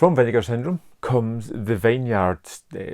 From Vinegar Syndrome comes The Vineyard,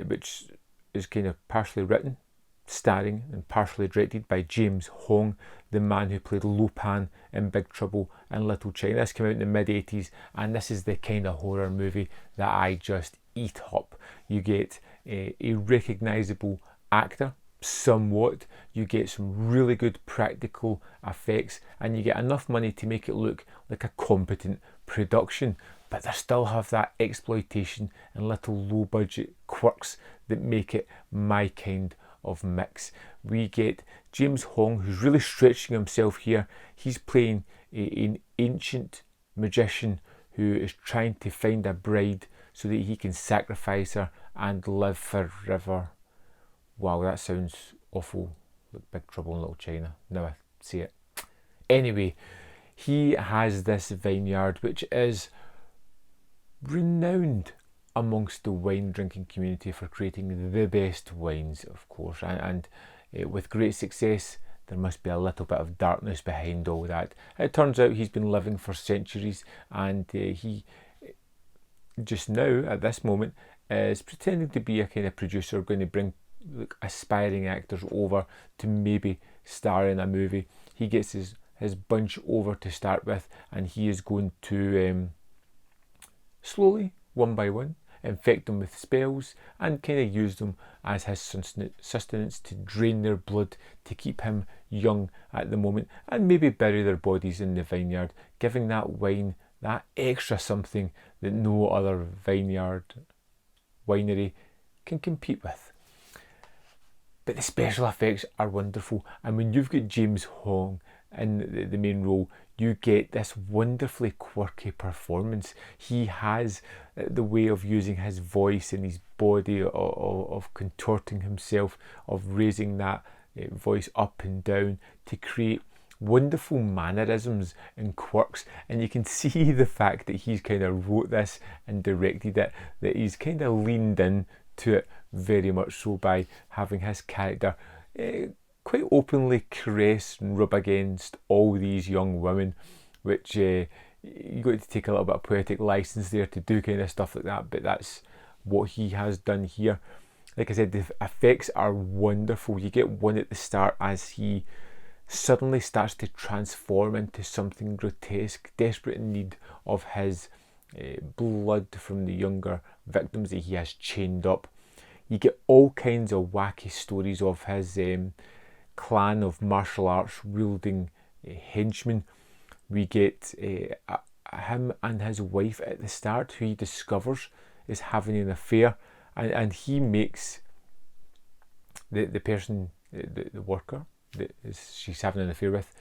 which is kind of partially written, starring and partially directed by James Hong, the man who played Lopan in Big Trouble in Little China. This came out in the mid-80s, and this is the kind of horror movie that I just eat up. You get a recognisable actor, somewhat. You get some really good practical effects, and you get enough money to make it look like a competent production, but they still have that exploitation and little low budget quirks that make it my kind of mix. We get James Hong, who's really stretching himself here. He's playing an ancient magician who is trying to find a bride so that he can sacrifice her and live forever. Wow, that sounds awful, like Big Trouble in Little China. Now I see it. Anyway, he has this vineyard which is renowned amongst the wine drinking community for creating the best wines, of course, and with great success. There must be a little bit of darkness behind all that. It turns out he's been living for centuries, and he just now, at this moment, is pretending to be a kind of producer, going to bring aspiring actors over to maybe star in a movie. He gets his bunch over to start with, and he is going to slowly, one by one, infect them with spells and kind of use them as his sustenance to drain their blood to keep him young at the moment, and maybe bury their bodies in the vineyard, giving that wine that extra something that no other winery can compete with. But the special effects are wonderful, and when you've got James Hong in the main role, you get this wonderfully quirky performance. He has the way of using his voice and his body, of contorting himself, of raising that voice up and down to create wonderful mannerisms and quirks. And you can see the fact that he's kind of wrote this and directed it, that he's kind of leaned in to it very much so by having his character quite openly caress and rub against all these young women, which you got to take a little bit of poetic license there to do kind of stuff like that, but that's what he has done here. Like I said, the effects are wonderful. You get one at the start as he suddenly starts to transform into something grotesque, desperate in need of his blood from the younger victims that he has chained up. You get all kinds of wacky stories of his clan of martial arts wielding henchmen. We get him and his wife at the start, who he discovers is having an affair, and he makes the person, the worker that she's having an affair with,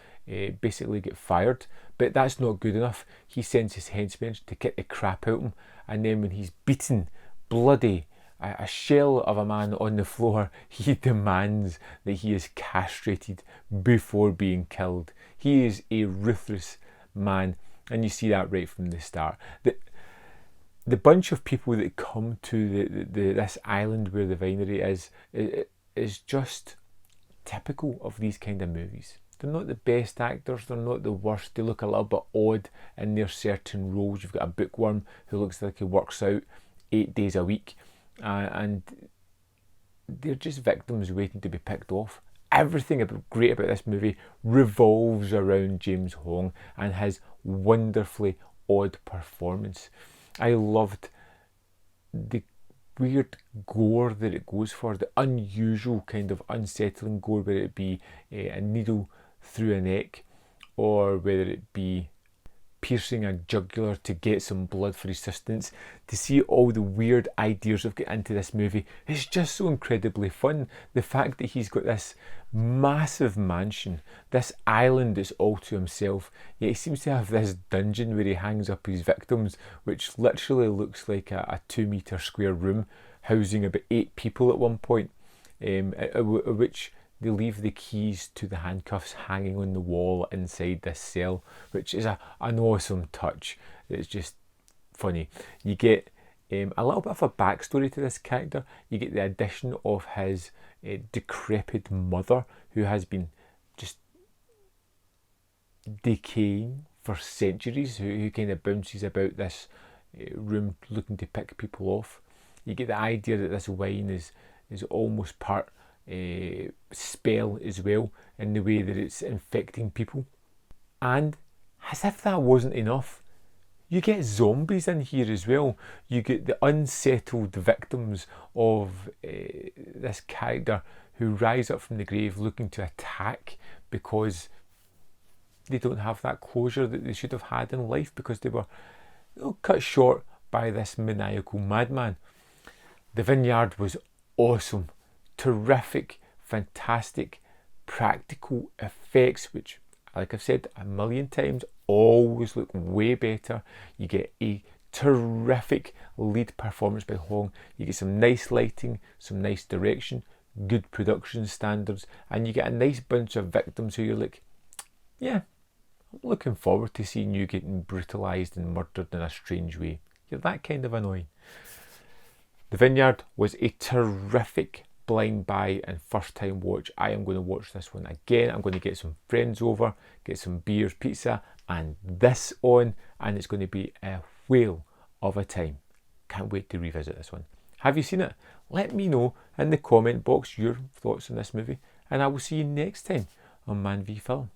basically get fired. But that's not good enough. He sends his henchmen to kick the crap out of him, and then when he's beaten, bloody, a shell of a man on the floor, he demands that he is castrated before being killed. He is a ruthless man, and you see that right from the start. The bunch of people that come to this island where the vinery is just typical of these kind of movies. They're not the best actors, they're not the worst. They look a little bit odd in their certain roles. You've got a bookworm who looks like he works out 8 days a week, and they're just victims waiting to be picked off. Everything great about this movie revolves around James Hong and his wonderfully odd performance. I loved the weird gore that it goes for, the unusual kind of unsettling gore, whether it be a needle through a neck or whether it be piercing a jugular to get some blood for his sustenance. To see all the weird ideas I've got into this movie is just so incredibly fun. The fact that he's got this massive mansion, this island that's all to himself, yet he seems to have this dungeon where he hangs up his victims, which literally looks like a 2 metre square room housing about 8 people at one point, which they leave the keys to the handcuffs hanging on the wall inside this cell, which is an awesome touch. It's just funny. You get a little bit of a backstory to this character. You get the addition of his decrepit mother, who has been just decaying for centuries, who kind of bounces about this room looking to pick people off. You get the idea that this wine is almost part spell as well, in the way that it's infecting people. And as if that wasn't enough, you get zombies in here as well. You get the unsettled victims of this character who rise up from the grave looking to attack because they don't have that closure that they should have had in life, because they were cut short by this maniacal madman. The Vineyard was awesome. Terrific, fantastic, practical effects, which, like I've said a million times, always look way better. You get a terrific lead performance by Hong. You get some nice lighting, some nice direction, good production standards, and you get a nice bunch of victims who you're like, yeah, I'm looking forward to seeing you getting brutalised and murdered in a strange way. You're that kind of annoying. The Vineyard was a terrific blind buy and first time watch. I am going to watch this one again. I'm going to get some friends over, get some beers, pizza and this on, and it's going to be a whale of a time. Can't wait to revisit this one. Have you seen it? Let me know in the comment box your thoughts on this movie, and I will see you next time on Man v Film.